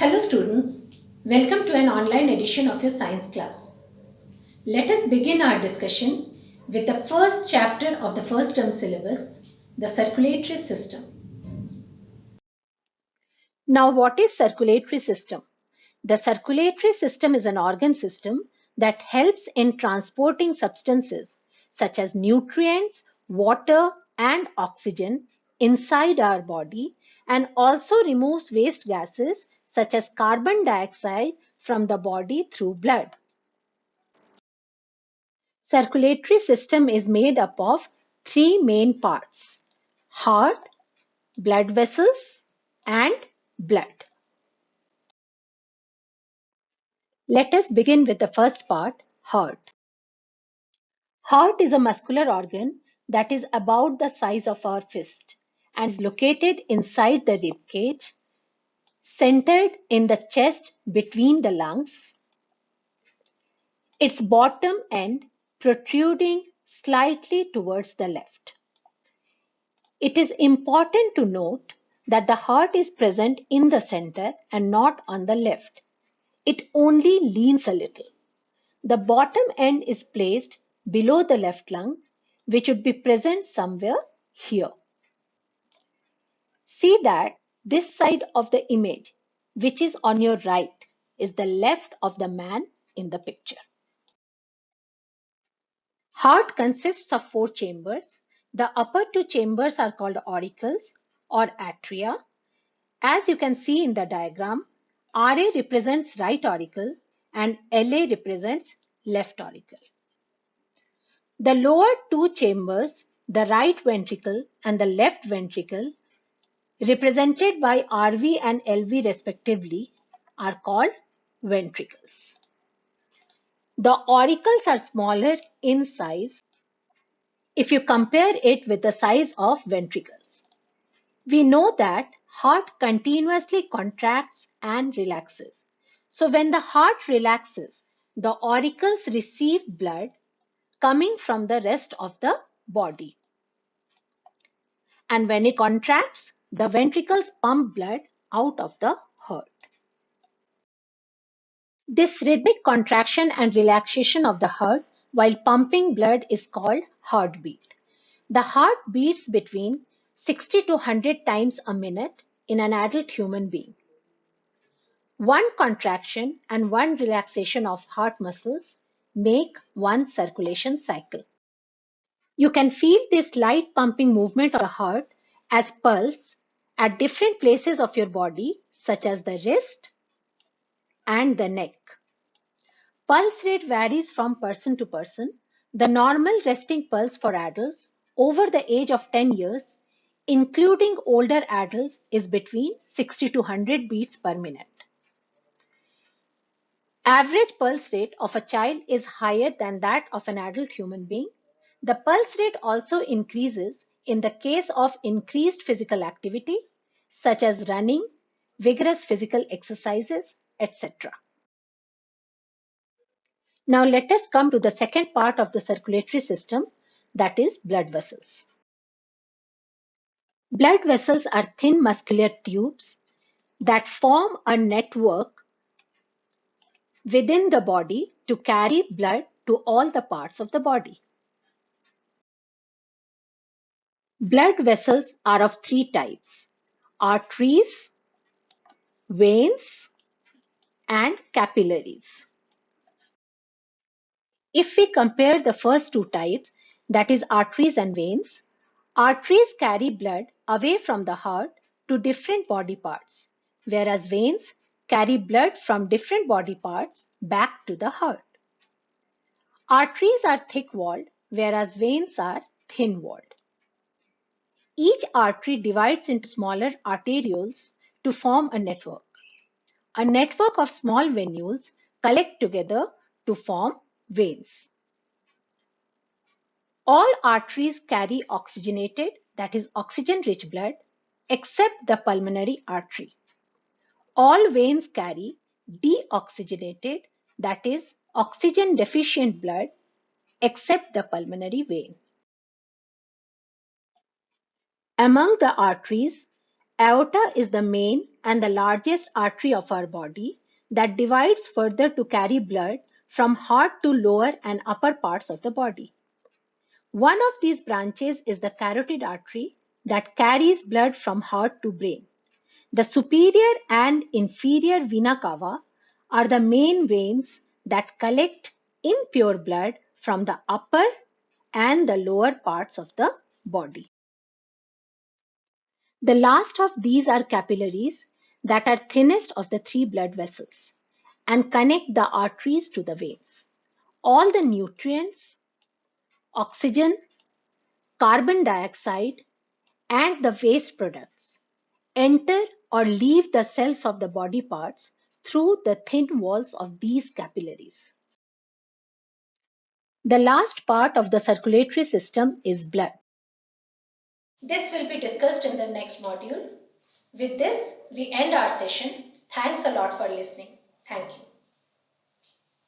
Hello students, welcome to an online edition of your science class. Let us begin our discussion with the first chapter of the first term syllabus, the circulatory system. Now, what is circulatory system? The circulatory system is an organ system that helps in transporting substances such as nutrients, water, and oxygen inside our body and also removes waste gases such as carbon dioxide from the body through blood. Circulatory system is made up of three main parts: heart, blood vessels, and blood. Let us begin with the first part, heart. Heart is a muscular organ that is about the size of our fist and is located inside the rib cage, centered in the chest between the lungs, its bottom end protruding slightly towards the left. It is important to note that the heart is present in the center and not on the left. It only leans a little. The bottom end is placed below the left lung, which would be present somewhere here. See that this side of the image, which is on your right, is the left of the man in the picture. Heart consists of four chambers. The upper two chambers are called auricles or atria. As you can see in the diagram, RA represents right auricle and LA represents left auricle. The lower two chambers, the right ventricle and the left ventricle, represented by RV and LV respectively, are called ventricles. The auricles are smaller in size if you compare it with the size of ventricles. We know that heart continuously contracts and relaxes. So when the heart relaxes, the auricles receive blood coming from the rest of the body. And when it contracts, the ventricles pump blood out of the heart. This rhythmic contraction and relaxation of the heart while pumping blood is called heartbeat. The heart beats between 60 to 100 times a minute in an adult human being. One contraction and one relaxation of heart muscles make one circulation cycle. You can feel this light pumping movement of the heart as pulse at different places of your body, such as the wrist and the neck. Pulse rate varies from person to person. The normal resting pulse for adults over the age of 10 years, including older adults, is between 60 to 100 beats per minute. Average pulse rate of a child is higher than that of an adult human being. The pulse rate also increases in the case of increased physical activity, such as running, vigorous physical exercises, etc. Now let us come to the second part of the circulatory system, that is blood vessels. Blood vessels are thin muscular tubes that form a network within the body to carry blood to all the parts of the body. Blood vessels are of three types: arteries, veins, and capillaries. If we compare the first two types, that is arteries and veins, arteries carry blood away from the heart to different body parts, whereas veins carry blood from different body parts back to the heart. Arteries are thick-walled, whereas veins are thin-walled. Each artery divides into smaller arterioles to form a network. A network of small venules collect together to form veins. All arteries carry oxygenated, that is oxygen-rich blood, except the pulmonary artery. All veins carry deoxygenated, that is oxygen-deficient blood, except the pulmonary vein. Among the arteries, Aorta is the main and the largest artery of our body that divides further to carry blood from heart to lower and upper parts of the body. One of these branches is the carotid artery that carries blood from heart to brain. The superior and inferior vena cava are the main veins that collect impure blood from the upper and the lower parts of the body. The last of these are capillaries that are thinnest of the three blood vessels and connect the arteries to the veins. All the nutrients, oxygen, carbon dioxide, and the waste products enter or leave the cells of the body parts through the thin walls of these capillaries. The last part of the circulatory system is blood. This will be discussed in the next module. With this, we end our session. Thanks a lot for listening. Thank you.